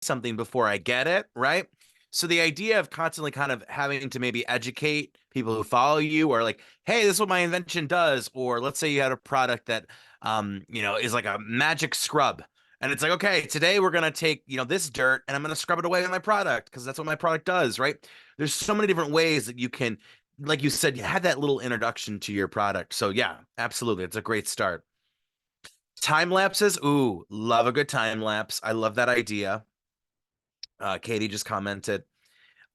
something before I get it, right? So the idea of constantly kind of having to maybe educate people who follow you, or like, hey, this is what my invention does, or let's say you had a product that is like a magic scrub. And it's like, okay, today we're gonna take, this dirt and I'm gonna scrub it away with my product because that's what my product does, right? There's so many different ways that you can, like you said, you had that little introduction to your product. So yeah, absolutely. It's a great start. Time lapses. Ooh, love a good time lapse. I love that idea. Katie just commented.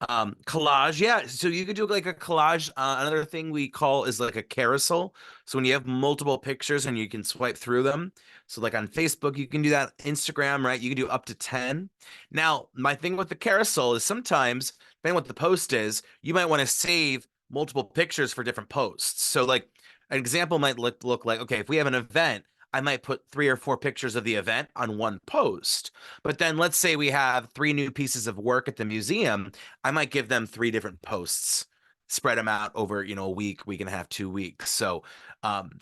Collage, yeah. So you could do like a collage. Another thing we call is like a carousel. So when you have multiple pictures and you can swipe through them. So like on Facebook, you can do that. Instagram, right? You can do up to 10. Now, my thing with the carousel is sometimes, depending what the post is, you might want to save multiple pictures for different posts. So like an example might look like, okay, if we have an event, I might put 3 or 4 pictures of the event on one post. But then let's say we have 3 new pieces of work at the museum. I might give them 3 different posts, spread them out over, a week and a half, 2 weeks. So, um,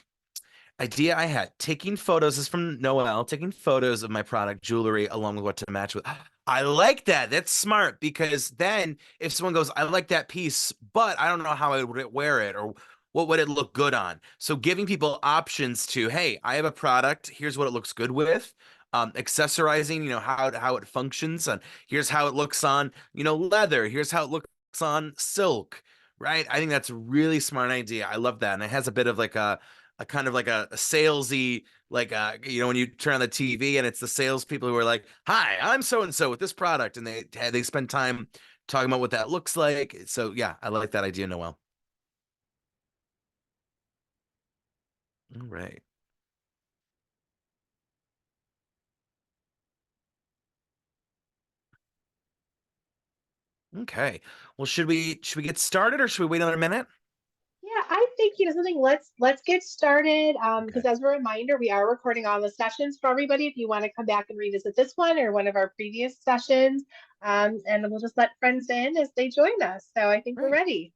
idea I had taking photos is from Noel, taking photos of my product jewelry along with what to match with. I like that. That's smart because then if someone goes, I like that piece, but I don't know how I would wear it or what would it look good on. So giving people options to, hey, I have a product. Here's what it looks good with. Accessorizing, how it functions, and here's how it looks on, leather. Here's how it looks on silk, right? I think that's a really smart idea. I love that, and it has a bit of like a kind of like a salesy, like when you turn on the TV and it's the salespeople who are like, "Hi, I'm so and so with this product," and they spend time talking about what that looks like. So yeah, I like that idea, Noel. All right. Okay. Well, should we get started or should we wait another minute? Yeah, I think something. Let's get started. Okay. Because as a reminder, we are recording all the sessions for everybody. If you want to come back and revisit this one or one of our previous sessions, and we'll just let friends in as they join us. So I think we're Great. ready.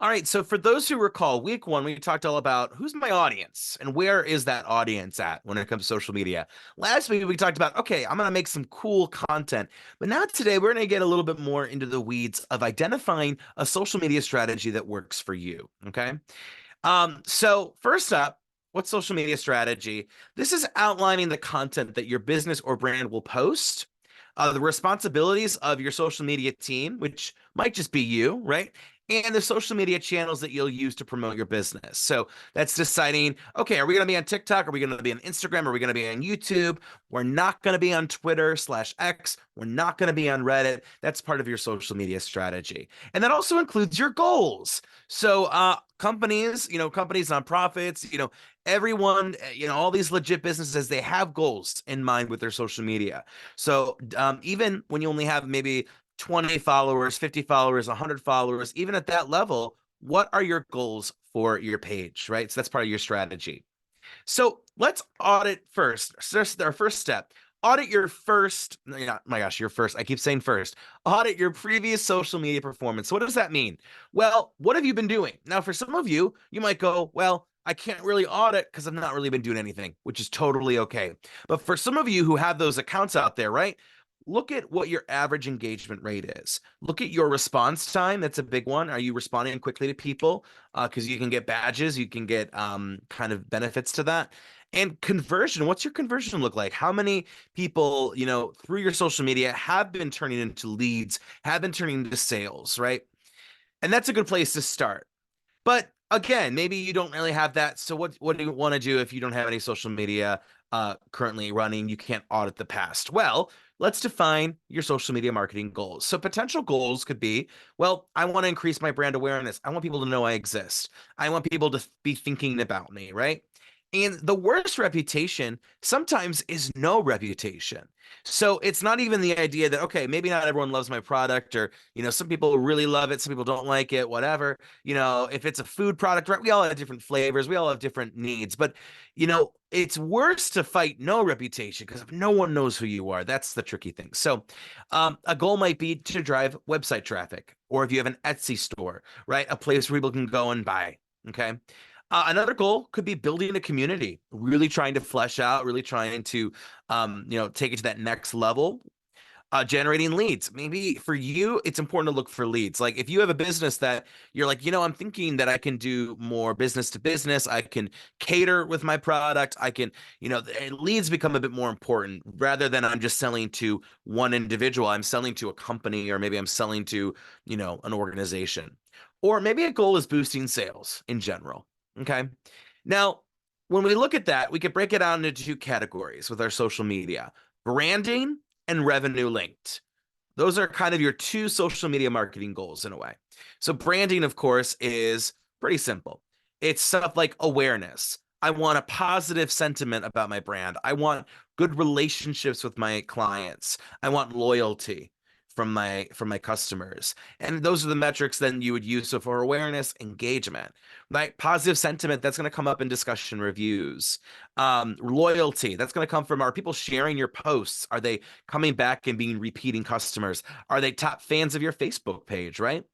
All right, so for those who recall, week one, we talked all about who's my audience and where is that audience at when it comes to social media. Last week, we talked about, okay, I'm going to make some cool content. But now today, we're going to get a little bit more into the weeds of identifying a social media strategy that works for you. Okay. So first up, what's social media strategy? This is outlining the content that your business or brand will post, the responsibilities of your social media team, which might just be you, right? And the social media channels that you'll use to promote your business. So that's deciding, okay, are we going to be on TikTok? Are we going to be on Instagram? Are we going to be on YouTube? We're not going to be on Twitter/X. We're not going to be on Reddit. That's part of your social media strategy. And that also includes your goals. So, companies, nonprofits, everyone, all these legit businesses, they have goals in mind with their social media. So, even when you only have maybe 20 followers, 50 followers, 100 followers, even at that level, what are your goals for your page, right? So that's part of your strategy. So let's audit first. So that's our first step. Audit your first, yeah, my gosh, your first. I keep saying first. Audit your previous social media performance. So what does that mean? Well, what have you been doing? Now, for some of you, you might go, well, I can't really audit because I've not really been doing anything, which is totally okay. But for some of you who have those accounts out there, right? Look at what your average engagement rate is. Look at your response time. That's a big one. Are you responding quickly to people? Because you can get badges, you can get kind of benefits to that. And conversion, what's your conversion look like? How many people, through your social media have been turning into leads, have been turning into sales, right? And that's a good place to start. But again, maybe you don't really have that. So what do you want to do if you don't have any social media currently running? You can't audit the past. Well, let's define your social media marketing goals. So potential goals could be, well, I want to increase my brand awareness. I want people to know I exist. I want people to be thinking about me, right? And the worst reputation sometimes is no reputation. So it's not even the idea that, okay, maybe not everyone loves my product, or, some people really love it, some people don't like it, whatever. If it's a food product, right? We all have different flavors, we all have different needs, but it's worse to fight no reputation because if no one knows who you are, that's the tricky thing. So, a goal might be to drive website traffic, or if you have an Etsy store, right? A place where people can go and buy. Okay. Another goal could be building a community, really trying to flesh out, really trying to, take it to that next level. Generating leads. Maybe for you, it's important to look for leads. Like if you have a business that you're like, I'm thinking that I can do more business to business. I can cater with my product. I can, leads become a bit more important rather than I'm just selling to one individual. I'm selling to a company, or maybe I'm selling to, an organization. Or maybe a goal is boosting sales in general. Okay. Now, when we look at that, we could break it down into two categories with our social media: branding and revenue linked. Those are kind of your two social media marketing goals in a way. So branding, of course, is pretty simple. It's stuff like awareness. I want a positive sentiment about my brand. I want good relationships with my clients. I want loyalty from my customers. And those are the metrics then you would use. So for awareness, engagement, like positive sentiment, that's going to come up in discussion reviews. Loyalty, that's going to come from, are people sharing your posts? Are they coming back and being repeating customers? Are they top fans of your Facebook page, right?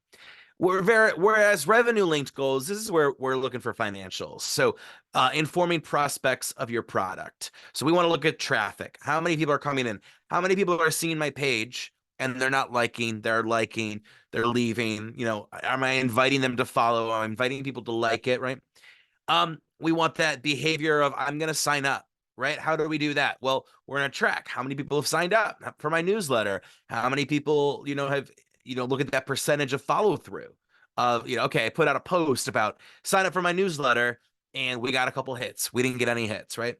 Whereas revenue linked goals, this is where we're looking for financials. So informing prospects of your product. So we want to look at traffic. How many people are coming in? How many people are seeing my page and they're not liking, they're leaving? Am I inviting them to follow? Am I inviting people to like it, right? We want that behavior of, I'm going to sign up, right? How do we do that? Well, we're going to track how many people have signed up for my newsletter. How many people, have, look at that percentage of follow through of, okay, I put out a post about sign up for my newsletter and we got a couple hits. We didn't get any hits, right?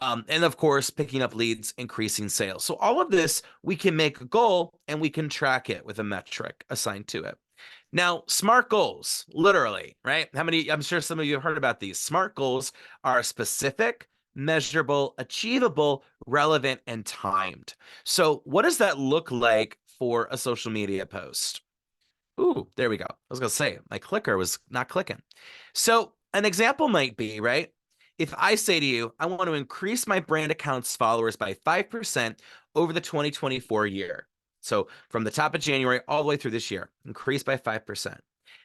And of course, picking up leads, increasing sales. So all of this, we can make a goal and we can track it with a metric assigned to it. Now, SMART goals, literally, right? I'm sure some of you have heard about these. SMART goals are specific, measurable, achievable, relevant, and timed. So what does that look like for a social media post? Ooh, there we go. I was going to say, my clicker was not clicking. So an example might be, right? If I say to you, I want to increase my brand account's followers by 5% over the 2024 year. So from the top of January all the way through this year, increase by 5%.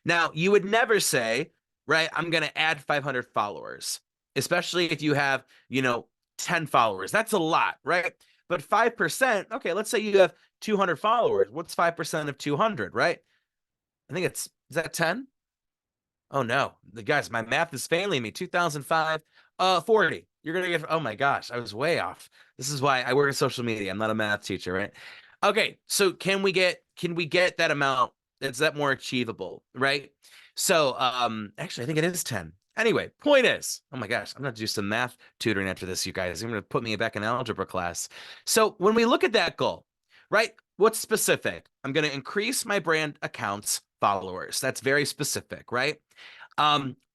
Now, you would never say, right, I'm going to add 500 followers, especially if you have, 10 followers. That's a lot, right? But 5%, okay, let's say you have 200 followers. What's 5% of 200, right? I think is that 10? Oh no, the guys, my math is failing me. 2005, 40. You're gonna get, oh my gosh, I was way off. This is why I work in social media. I'm not a math teacher, right? Okay, so can we get that amount? Is that more achievable, right? So actually I think it is 10. Anyway, point is, oh my gosh, I'm gonna do some math tutoring after this, you guys. You're gonna put me back in algebra class. So when we look at that goal, right? What's specific? I'm gonna increase my brand accounts followers. That's very specific, right?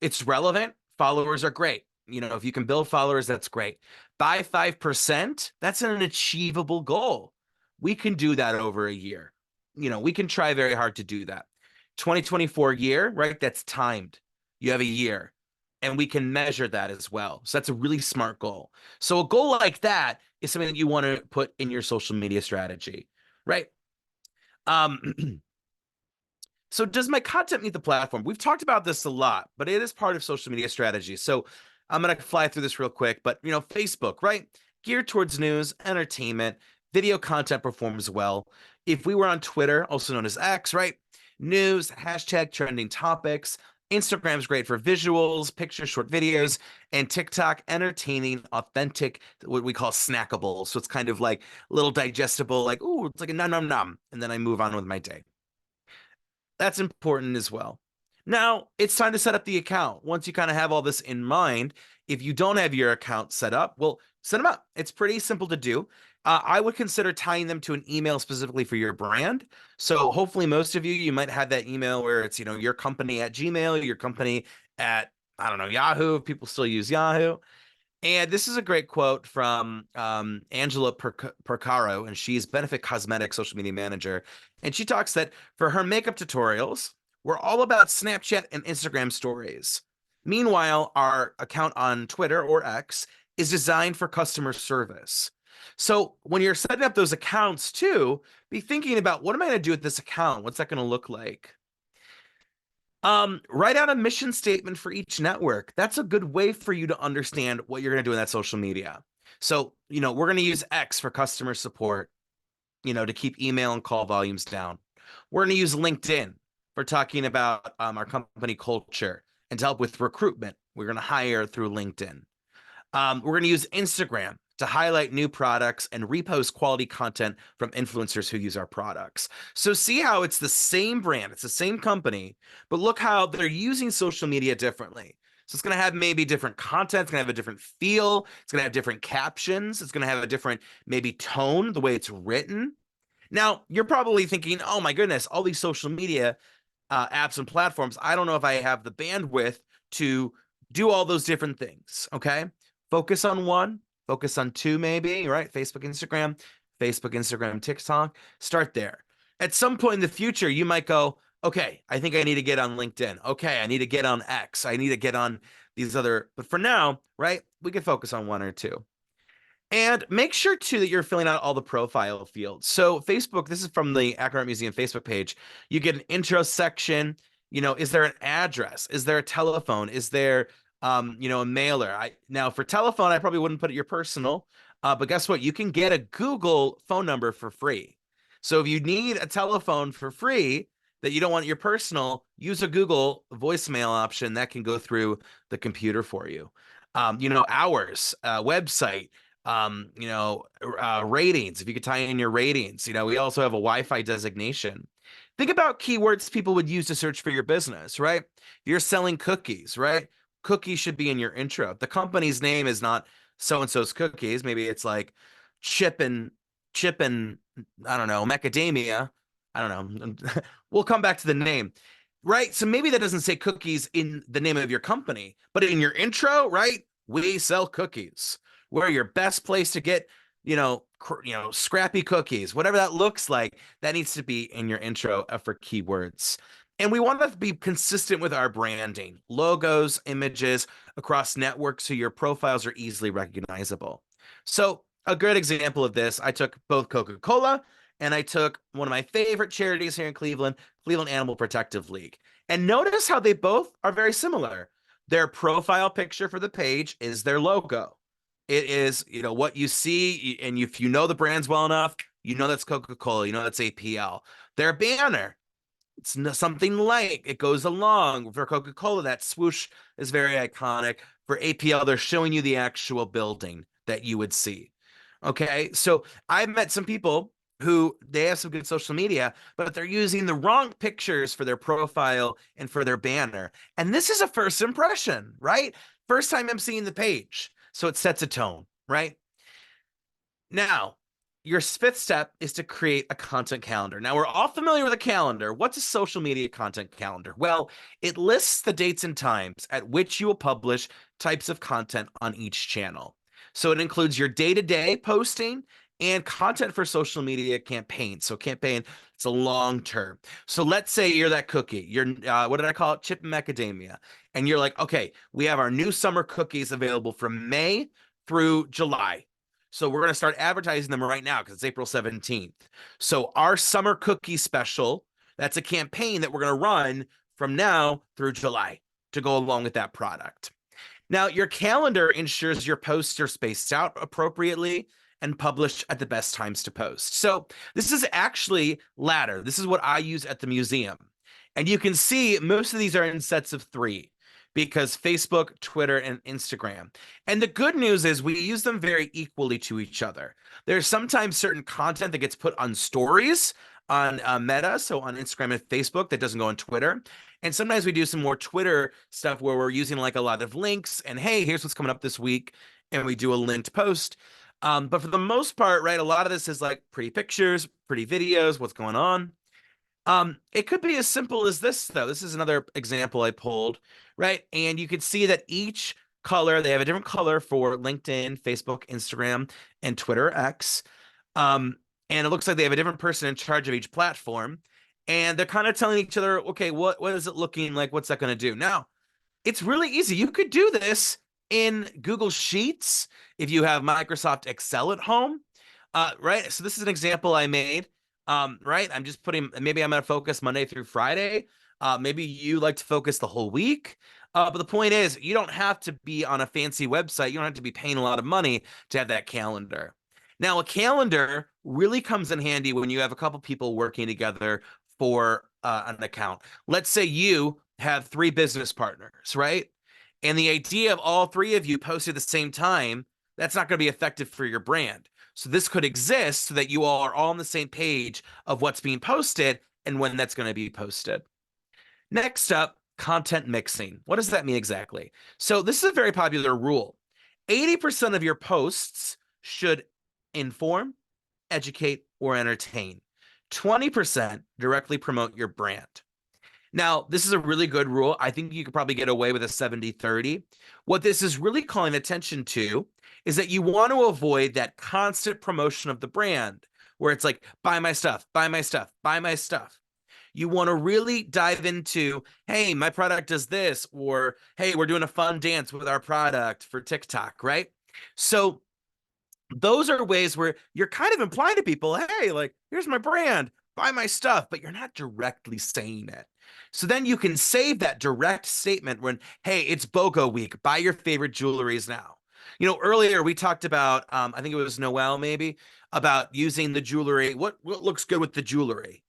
It's relevant. Followers are great. If you can build followers, that's great. By 5%, that's an achievable goal. We can do that over a year. We can try very hard to do that. 2024 year, right? That's timed. You have a year and we can measure that as well. So that's a really smart goal. So a goal like that is something that you want to put in your social media strategy, right? So does my content meet the platform? We've talked about this a lot, but it is part of social media strategy. So I'm going to fly through this real quick, but Facebook, right? Geared towards news, entertainment, video content performs well. If we were on Twitter, also known as X, right? News, hashtag trending topics. Instagram's great for visuals, pictures, short videos, and TikTok, entertaining, authentic, what we call snackable. So it's kind of like a little digestible, like, ooh, it's like a nom nom nom. And then I move on with my day. That's important as well. Now it's time to set up the account. Once you kind of have all this in mind, if you don't have your account set up, well, set them up. It's pretty simple to do. I would consider tying them to an email specifically for your brand. So hopefully most of you might have that email where it's, your company at Gmail, your company at, I don't know, Yahoo. People still use Yahoo. And this is a great quote from Angela Percaro, and she's Benefit Cosmetics social media manager. And she talks that for her makeup tutorials, we're all about Snapchat and Instagram stories. Meanwhile, our account on Twitter or X is designed for customer service. So when you're setting up those accounts too, be thinking about, what am I going to do with this account? What's that going to look like? Write out a mission statement for each network. That's a good way for you to understand what you're going to do in that social media. So, we're going to use X for customer support. to keep email and call volumes down. We're going to use LinkedIn for talking about our company culture and to help with recruitment. We're going to hire through LinkedIn. We're going to use Instagram to highlight new products and repost quality content from influencers who use our products. So see how it's the same brand, it's the same company, but look how they're using social media differently. So it's going to have maybe different content, it's going to have a different feel, it's going to have different captions, it's going to have a different maybe tone, the way it's written. Now, you're probably thinking, oh my goodness, all these social media apps and platforms, I don't know if I have the bandwidth to do all those different things, okay? Focus on one, focus on two maybe, right? Facebook, Instagram, TikTok. Start there. At some point in the future, you might go, okay, I think I need to get on LinkedIn. Okay, I need to get on X. I need to get on these other, but for now, right, we can focus on one or two. And make sure too that you're filling out all the profile fields. So Facebook, this is from the Akron Art Museum Facebook page. You get an intro section. Is there an address? Is there a telephone? Is there a mailer? Now for telephone, I probably wouldn't put it your personal, but guess what? You can get a Google phone number for free. So if you need a telephone for free that you don't want your personal, use a Google voicemail option that can go through the computer for you. Hours, website, ratings, if you could tie in your ratings. We also have a Wi-Fi designation. Think about keywords people would use to search for your business, right? If you're selling cookies, right? Cookies should be in your intro. If the company's name is not so-and-so's cookies, maybe it's like chip and I don't know, macadamia. I don't know. We'll come back to the name, right? So maybe that doesn't say cookies in the name of your company, but in your intro, right? We sell cookies. We're your best place to get, scrappy cookies, whatever that looks like, that needs to be in your intro for keywords. And we want to be consistent with our branding, logos, images across networks so your profiles are easily recognizable. So a good example of this, I took both Coca-Cola and I took one of my favorite charities here in Cleveland, Cleveland Animal Protective League. And notice how they both are very similar. Their profile picture for the page is their logo. It is, what you see, and if you know the brands well enough, that's Coca-Cola, that's APL. Their banner, it's something like, it goes along. For Coca-Cola, that swoosh is very iconic. For APL, they're showing you the actual building that you would see. Okay, so I've met some people who they have some good social media, but they're using the wrong pictures for their profile and for their banner. And this is a first impression, right? First time I'm seeing the page. So it sets a tone, right? Now, your fifth step is to create a content calendar. Now, we're all familiar with a calendar. What's a social media content calendar? Well, it lists the dates and times at which you will publish types of content on each channel. So it includes your day-to-day posting and content for social media campaigns. So campaign, it's a long term. So let's say you're that cookie. You're, what did I call it? Chip and macadamia. And you're like, okay, we have our new summer cookies available from May through July. So we're going to start advertising them right now because it's April 17th. So our summer cookie special, that's a campaign that we're going to run from now through July to go along with that product. Now, your calendar ensures your posts are spaced out appropriately and published at the best times to post. So this is actually Ladder. This is what I use at the museum. And you can see most of these are in sets of 3 because Facebook, Twitter, and Instagram. And the good news is we use them very equally to each other. There's sometimes certain content that gets put on stories on Meta, so on Instagram and Facebook, that doesn't go on Twitter. And sometimes we do some more Twitter stuff where we're using like a lot of links and, hey, here's what's coming up this week. And we do a linked post. But for the most part, right, a lot of this is like pretty pictures, pretty videos, what's going on. It could be as simple as this, though. This is another example I pulled, right? And you can see that each color, they have a different color for LinkedIn, Facebook, Instagram, and Twitter X. And it looks like they have a different person in charge of each platform. And they're kind of telling each other, okay, what is it looking like? What's that going to do? Now, it's really easy. You could do this in Google Sheets if you have Microsoft Excel at home, right? So this is an example I made, right? I'm just putting, maybe I'm going to focus Monday through Friday. Maybe you like to focus the whole week. But the point is, you don't have to be on a fancy website. You don't have to be paying a lot of money to have that calendar. Now, a calendar really comes in handy when you have a couple people working together for an account. Let's say you have 3 business partners, right? And the idea of all 3 of you posted at the same time, that's not going to be effective for your brand. So this could exist so that you all are all on the same page of what's being posted and when that's going to be posted. Next up, content mixing. What does that mean exactly? So this is a very popular rule. 80% of your posts should inform, educate, or entertain. 20% directly promote your brand. Now, this is a really good rule. I think you could probably get away with a 70-30. What this is really calling attention to is that you want to avoid that constant promotion of the brand where it's like, buy my stuff, buy my stuff, buy my stuff. You want to really dive into, hey, my product does this, or hey, we're doing a fun dance with our product for TikTok, right? So those are ways where you're kind of implying to people, hey, like, here's my brand, buy my stuff, but you're not directly saying it. So then you can save that direct statement when, hey, it's BOGO week, buy your favorite jewelries now. Earlier we talked about, I think it was Noel maybe, about using the jewelry. What looks good with the jewelry,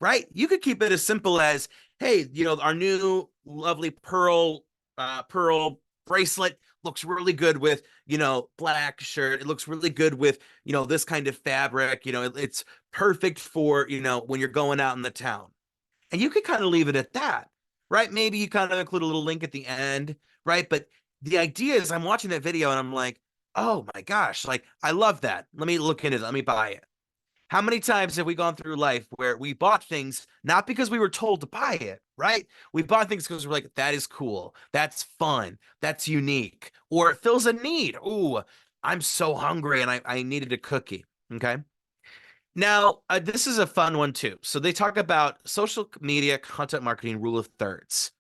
right? You could keep it as simple as, hey, our new lovely pearl bracelet looks really good with, black shirt. It looks really good with, this kind of fabric. It's perfect for, when you're going out in the town. And you could kind of leave it at that, right? Maybe you kind of include a little link at the end, right? But the idea is I'm watching that video and I'm like, oh my gosh, like, I love that. Let me look into it. Let me buy it. How many times have we gone through life where we bought things not because we were told to buy it, right? We bought things because we're like, that is cool. That's fun. That's unique. Or it fills a need. Ooh, I'm so hungry and I needed a cookie. Okay. Now, this is a fun one too. So they talk about social media content marketing rule of thirds.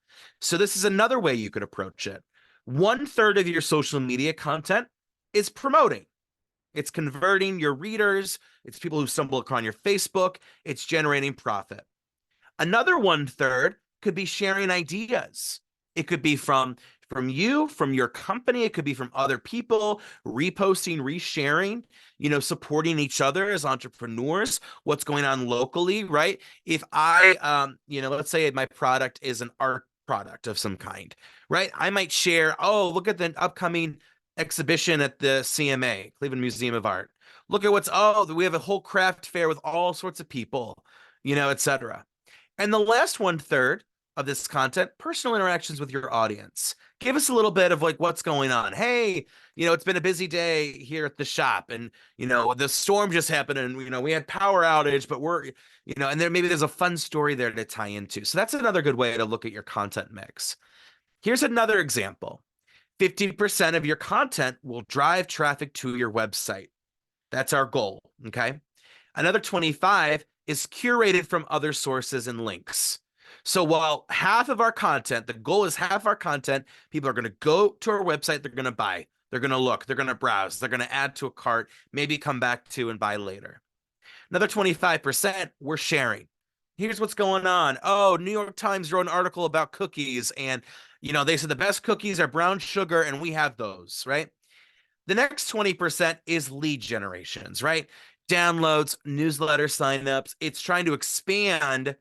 So this is another way you could approach it. 1/3 of your social media content is promoting. It's converting your readers. It's people who stumble upon your Facebook. It's generating profit. Another 1/3 could be sharing ideas. It could be from you, from your company. It could be from other people, reposting, resharing, supporting each other as entrepreneurs, what's going on locally, right? If let's say my product is an art product of some kind, right? I might share, oh, look at the upcoming exhibition at the CMA, Cleveland Museum of Art. Look at we have a whole craft fair with all sorts of people, etc. And the last 1/3 of this content, personal interactions with your audience. Give us a little bit of like what's going on. Hey, it's been a busy day here at the shop and, the storm just happened and, we had power outage, but and there's a fun story there to tie into. So that's another good way to look at your content mix. Here's another example. 50% of your content will drive traffic to your website. That's our goal. Okay. Another 25 is curated from other sources and links. So while half of our content, the goal is half our content, people are going to go to our website, they're going to buy, they're going to look, they're going to browse, they're going to add to a cart, maybe come back to and buy later. Another 25%, we're sharing. Here's what's going on. Oh, New York Times wrote an article about cookies and, they said the best cookies are brown sugar and we have those, right? The next 20% is lead generations, right? Downloads, newsletter signups. It's trying to expand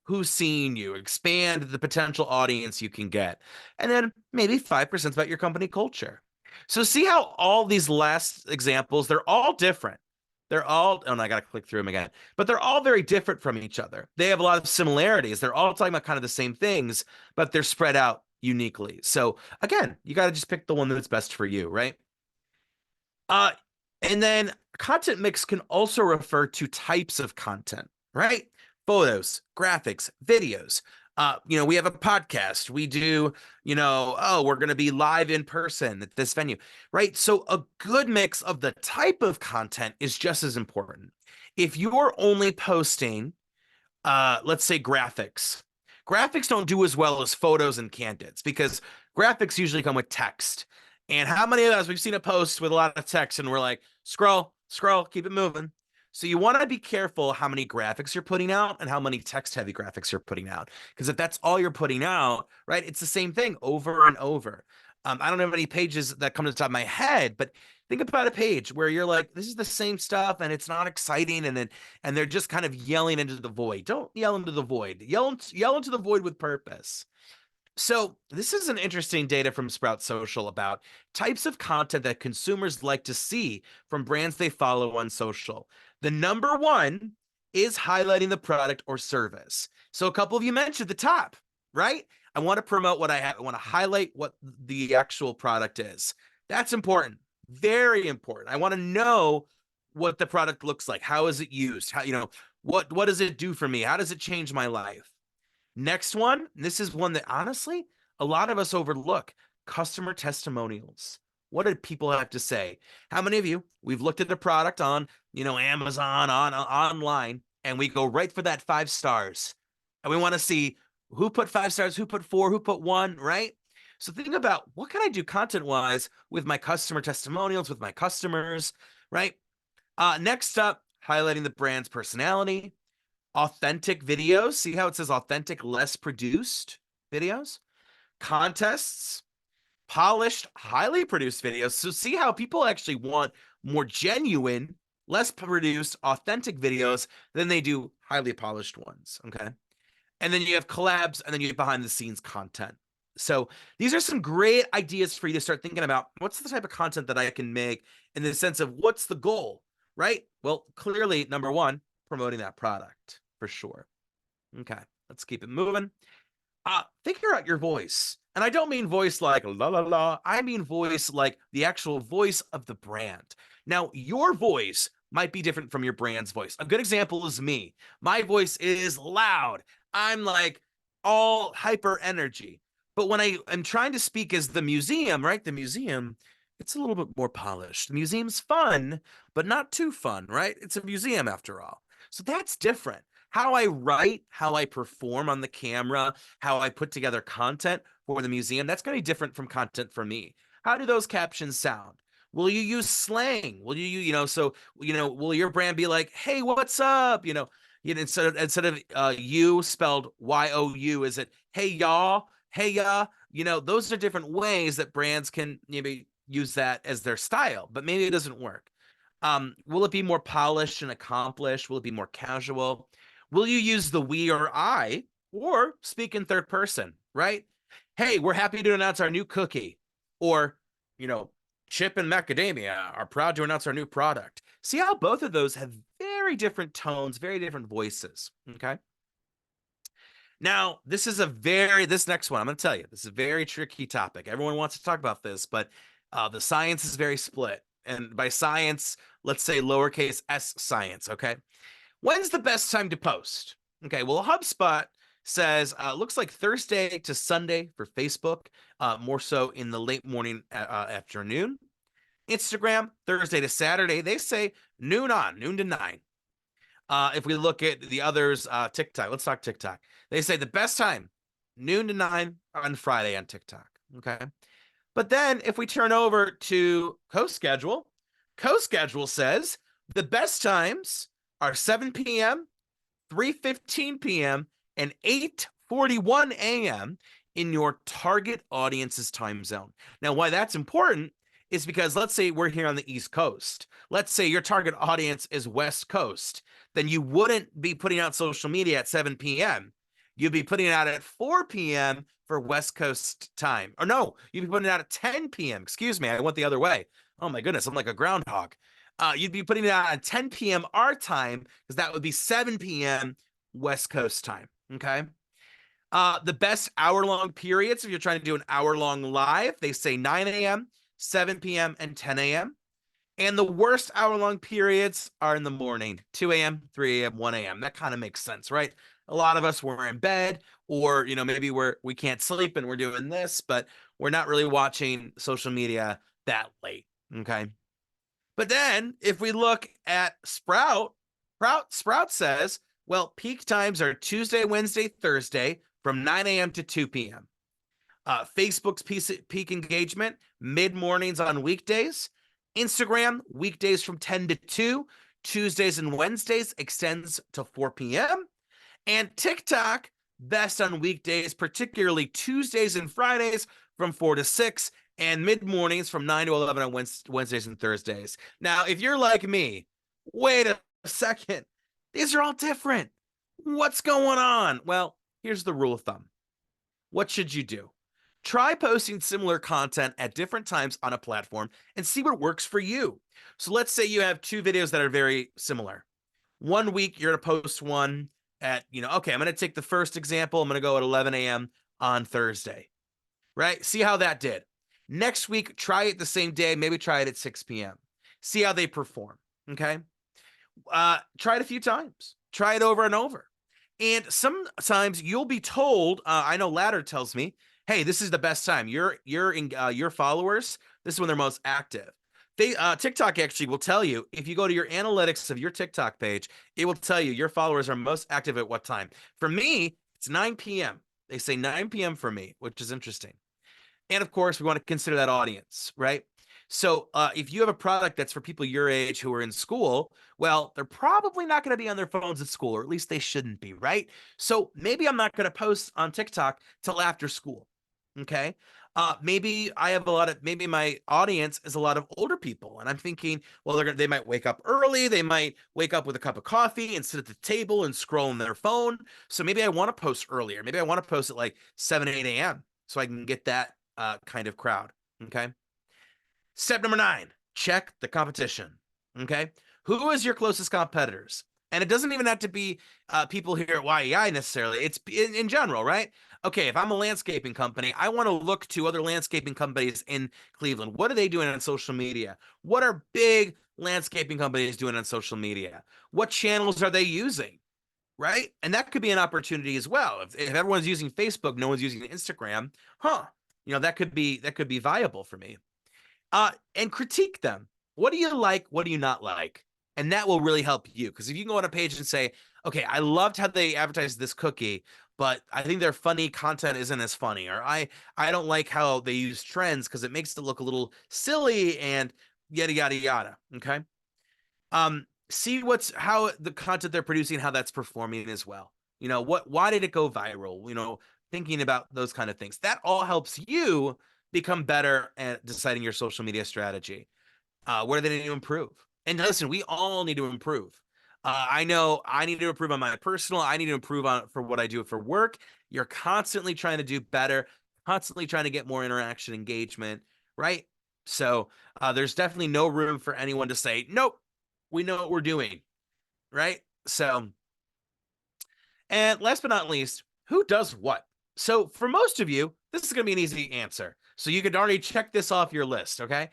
who's seeing you, expand the potential audience you can get. And then maybe 5% about your company culture. So see how all these last examples, they're all different. They're all, I got to click through them again, but they're all very different from each other. They have a lot of similarities. They're all talking about kind of the same things, but they're spread out uniquely. So again, you got to just pick the one that's best for you, right? And then content mix can also refer to types of content, right? Photos, graphics, videos. We have a podcast. We do, we're going to be live in person at this venue, right? So a good mix of the type of content is just as important. If you're only posting, let's say graphics don't do as well as photos and candids because graphics usually come with text. And how many of us we've seen a post with a lot of text and we're like, scroll, keep it moving. So you want to be careful how many graphics you're putting out and how many text heavy graphics you're putting out. Because if that's all you're putting out, right, it's the same thing over and over. I don't have any pages that come to the top of my head, but think about a page where you're like, this is the same stuff and it's not exciting, and they're just kind of yelling into the void. Don't yell into the void. Yell into the void with purpose. So this is an interesting data from Sprout Social about types of content that consumers like to see from brands they follow on social. The number one is highlighting the product or service. So a couple of you mentioned the top, right? I want to promote what I have. I want to highlight what the actual product is. That's important. Very important. I want to know what the product looks like. How is it used? How, what does it do for me? How does it change my life? Next one, this is one that honestly a lot of us overlook: customer testimonials. What did people have to say? How many of you, we've looked at a product on, Amazon, online, and we go right for that 5 stars. And we want to see who put 5 stars, who put 4, who put 1, right? So think about, what can I do content-wise with my customer testimonials, with my customers, right? Next up, highlighting the brand's personality. Authentic videos. See how it says authentic, less produced videos? Contests, polished, highly produced videos. So see how people actually want more genuine, less produced, authentic videos than they do highly polished ones. Okay. And then you have collabs, and then you have behind the scenes content. So these are some great ideas for you to start thinking about. What's the type of content that I can make in the sense of what's the goal, right? Well, clearly, number one, promoting that product for sure. Okay, let's keep it moving. Figure out your voice. And I don't mean voice like la la la. I mean voice like the actual voice of the brand. Now, your voice might be different from your brand's voice. A good example is me. My voice is loud. I'm like all hyper energy. But when I am trying to speak as the museum, right? The museum, it's a little bit more polished. The museum's fun, but not too fun, right? It's a museum after all. So that's different. How I write, how I perform on the camera, how I put together content for the museum, that's going to be different from content for me. How do those captions sound? Will you use slang? Will will your brand be like, hey, what's up? Instead of you spelled Y-O-U, is it hey y'all, hey ya? Those are different ways that brands can maybe use that as their style, but maybe it doesn't work. Will it be more polished and accomplished? Will it be more casual? Will you use the we or I, or speak in third person, right? Hey, we're happy to announce our new cookie. Or, Chip and Macadamia are proud to announce our new product. See how both of those have very different tones, very different voices, okay? Now, this next one, I'm going to tell you, this is a very tricky topic. Everyone wants to talk about this, but the science is very split. And by science, let's say lowercase s science, okay? When's the best time to post? Okay, well, HubSpot says looks like Thursday to Sunday for Facebook, more so in the late morning, afternoon. Instagram, Thursday to Saturday. They say noon to 9. If we look at the others, TikTok, let's talk TikTok. They say the best time, noon to 9 on Friday on TikTok. Okay. But then if we turn over to CoSchedule says the best times are 7 p.m., 3:15 p.m., and 8:41 a.m. in your target audience's time zone. Now, why that's important is because let's say we're here on the East Coast. Let's say your target audience is West Coast. Then you wouldn't be putting out social media at 7 p.m. You'd be putting it out at 4 p.m. for West Coast time. Or no, you'd be putting it out at 10 p.m. Excuse me, I went the other way. Oh my goodness, I'm like a groundhog. You'd be putting it out at 10 p.m. our time, because that would be 7 p.m. West Coast time, okay? The best hour-long periods, if you're trying to do an hour-long live, they say 9 a.m., 7 p.m., and 10 a.m. And the worst hour-long periods are in the morning, 2 a.m., 3 a.m., 1 a.m. That kind of makes sense, right? A lot of us were in bed, or maybe we can't sleep and we're doing this, but we're not really watching social media that late, okay? But then if we look at Sprout says, well, peak times are Tuesday, Wednesday, Thursday from 9 a.m. to 2 p.m. Facebook's peak engagement, mid-mornings on weekdays. Instagram, weekdays from 10 to 2. Tuesdays and Wednesdays extends to 4 p.m. And TikTok, best on weekdays, particularly Tuesdays and Fridays from 4 to 6. and mid mornings from 9 to 11 on Wednesdays and Thursdays. Now, if you're like me, wait a second, these are all different. What's going on? Well, here's the rule of thumb. What should you do? Try posting similar content at different times on a platform and see what works for you. So let's say you have two videos that are very similar. One week you're going to post one at, okay, I'm going to take the first example. I'm going to go at 11 a.m. on Thursday, right? See how that did. Next week, try it the same day. Maybe try it at 6 p.m. See how they perform. Okay. Try it a few times. Try it over and over. And sometimes you'll be told, I know Ladder tells me, hey, this is the best time. Your followers, this is when they're most active. TikTok actually will tell you, if you go to your analytics of your TikTok page, it will tell you your followers are most active at what time. For me, it's 9 p.m. They say 9 p.m. for me, which is interesting. And of course, we want to consider that audience, right? So if you have a product that's for people your age who are in school, well, they're probably not going to be on their phones at school, or at least they shouldn't be, right? So maybe I'm not going to post on TikTok till after school. Okay. Maybe maybe my audience is a lot of older people, and I'm thinking, well, they might wake up early. They might wake up with a cup of coffee and sit at the table and scroll on their phone. So maybe I want to post earlier. Maybe I want to post at like 7, 8 a.m. so I can get that kind of crowd. Okay. Step number 9, check the competition. Okay. Who is your closest competitors? And it doesn't even have to be people here at YEI necessarily. It's in general, right? Okay, if I'm a landscaping company, I want to look to other landscaping companies in Cleveland. What are they doing on social media? What are big landscaping companies doing on social media? What channels are they using? Right? And that could be an opportunity as well. If everyone's using Facebook, no one's using Instagram, that could be viable for me. And critique them. What do you like? What do you not like? And that will really help you. Because if you can go on a page and say, okay, I loved how they advertised this cookie, but I think their funny content isn't as funny, or I don't like how they use trends because it makes it look a little silly and yada yada yada. Okay. See how the content they're producing, how that's performing as well. Why did it go viral? Thinking about those kind of things. That all helps you become better at deciding your social media strategy. Where they need to improve. And listen, we all need to improve. I know I need to improve on my personal. I need to improve on for what I do for work. You're constantly trying to do better, constantly trying to get more interaction, engagement, right? So there's definitely no room for anyone to say, nope, we know what we're doing, right? So, and last but not least, who does what? So for most of you, this is going to be an easy answer. So you could already check this off your list, okay?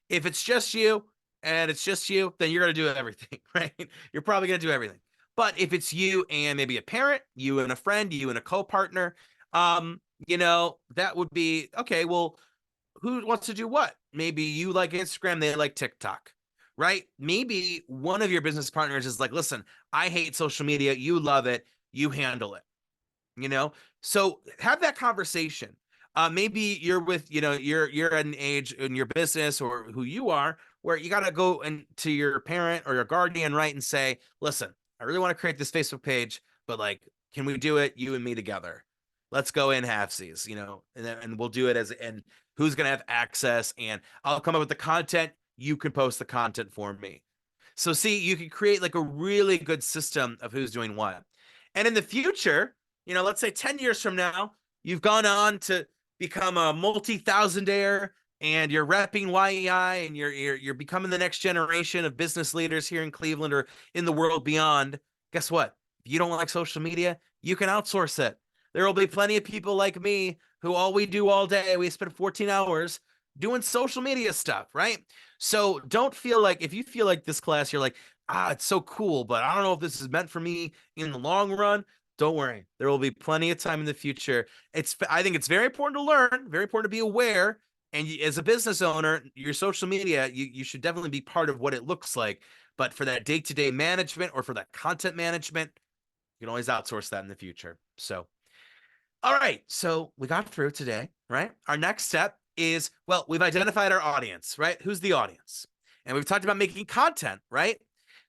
If it's just you and it's just you, then you're going to do everything, right? You're probably going to do everything. But if it's you and maybe a parent, you and a friend, you and a co-partner, that would be, okay, well, who wants to do what? Maybe you like Instagram, they like TikTok, right? Maybe one of your business partners is like, listen, I hate social media. You love it. You handle it, So have that conversation. Maybe you're with, you're at an age in your business or who you are where you got to go to your parent or your guardian, right? And say, listen, I really want to create this Facebook page, but like, can we do it? You and me together. Let's go in halfsies, and we'll do it and who's going to have access, and I'll come up with the content. You can post the content for me. So see, you can create like a really good system of who's doing what. And in the future, let's say 10 years from now, you've gone on to become a multi-thousandaire and you're repping YEI and you're becoming the next generation of business leaders here in Cleveland or in the world beyond. Guess what? If you don't like social media, you can outsource it. There will be plenty of people like me who all we do all day, we spend 14 hours doing social media stuff, right? So don't feel like, if you feel like this class, you're like, it's so cool, but I don't know if this is meant for me in the long run. Don't worry. There will be plenty of time in the future. I think it's very important to learn, very important to be aware. And as a business owner, your social media, you should definitely be part of what it looks like. But for that day-to-day management or for that content management, you can always outsource that in the future. So, all right. So we got through today, right? Our next step is, well, we've identified our audience, right? Who's the audience? And we've talked about making content, right?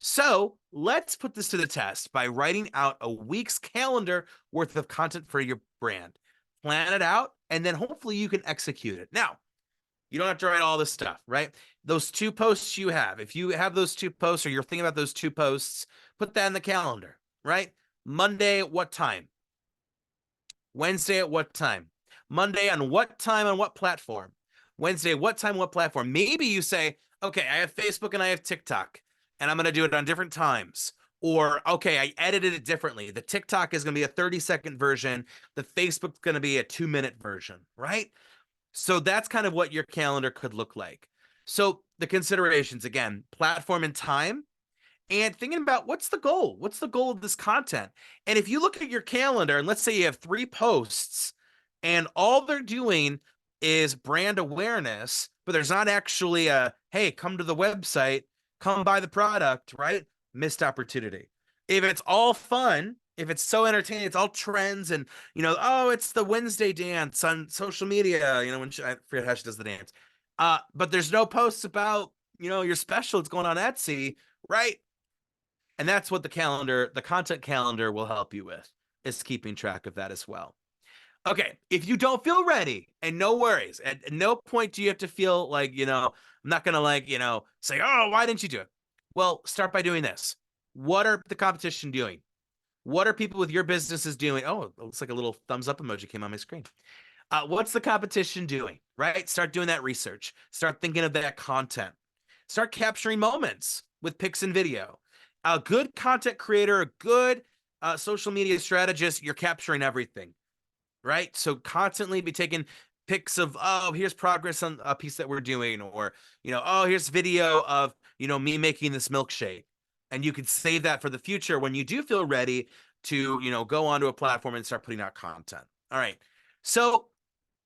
So let's put this to the test by writing out a week's calendar worth of content for your brand. Plan it out, and then hopefully you can execute it. Now, You don't have to write all this stuff, right? Those 2 posts you have, if you have those 2 posts or you're thinking about those 2 posts, put that in the calendar, right? Monday at what time? Wednesday at what time? Monday on what time on what platform? Wednesday, what time, what platform? Maybe you say, okay, I have Facebook and I have TikTok, and I'm going to do it on different times. Or, okay, I edited it differently. The TikTok is going to be a 30-second version. The Facebook's going to be a 2-minute version, right? So that's kind of what your calendar could look like. So the considerations, again, platform and time, and thinking about what's the goal? What's the goal of this content? And if you look at your calendar and let's say you have 3 posts and all they're doing is brand awareness, but there's not actually a, hey, come to the website, come buy the product, right? Missed opportunity. If it's all fun, if it's so entertaining, it's all trends and, oh, it's the Wednesday dance on social media, when I forget how she does the dance. But there's no posts about, your special that's going on Etsy, right? And that's what the content calendar will help you with, is keeping track of that as well. Okay, if you don't feel ready, and no worries, at no point do you have to feel like, I'm not going to say, oh, why didn't you do it? Well, start by doing this. What are the competition doing? What are people with your businesses doing? Oh, it looks like a little thumbs up emoji came on my screen. What's the competition doing, right? Start doing that research. Start thinking of that content. Start capturing moments with pics and video. A good content creator, a good social media strategist, you're capturing everything, right? So constantly be taking pics of, oh, here's progress on a piece that we're doing, or, oh, here's video of, me making this milkshake. And you could save that for the future when you do feel ready to, go onto a platform and start putting out content. All right. So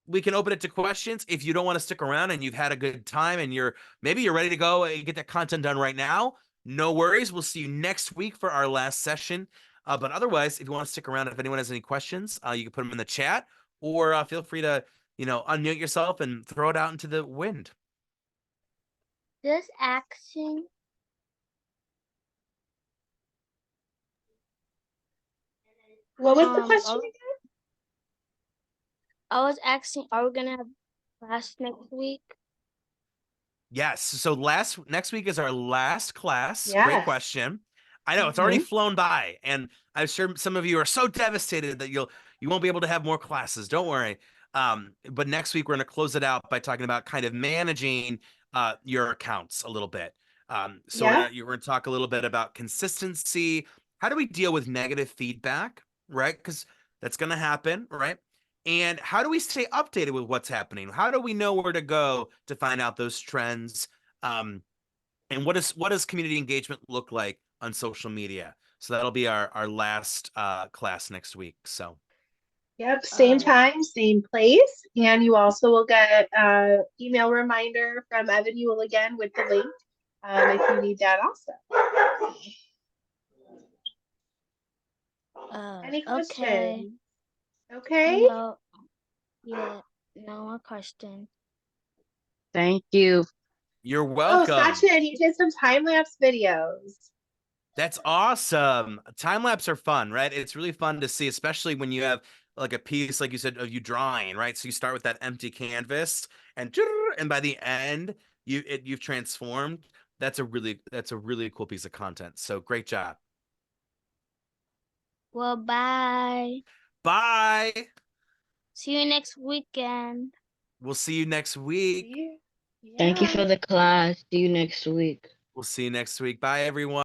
we can open it to questions. If you don't want to stick around and you've had a good time and maybe you're ready to go and get that content done right now, no worries. We'll see you next week for our last session. But otherwise, if you want to stick around, if anyone has any questions, you can put them in the chat, or feel free to, unmute yourself and throw it out into the wind. Just asking. What was the question oh, again? I was asking, are we gonna have class next week? Yes. So next week is our last class. Yes. Great question. I know it's already flown by, and I'm sure some of you are so devastated that you won't be able to have more classes. Don't worry. But next week we're going to close it out by talking about kind of managing your accounts a little bit. So Yeah. we're going to talk a little bit about consistency. How do we deal with negative feedback, right? Because that's going to happen, right? And how do we stay updated with what's happening? How do we know where to go to find out those trends? And what does community engagement look like on social media? So that'll be our last class next week. So Yep, same time, same place. And you also will get an email reminder from Evan Ewell again with the link if you need that also. Any questions? Okay. No, yeah, no more question. Thank you. You're Oh, welcome. Sachin, you did some time-lapse videos. That's awesome. Time lapse are fun, right? It's really fun to see, especially when you have like a piece, like you said, of you drawing, right? So you start with that empty canvas, and by the end, you've transformed. That's a really cool piece of content. So great job. Well, bye. Bye. See you next weekend. We'll see you next week. Yeah. Thank you for the class. See you next week. We'll see you next week. Bye, everyone.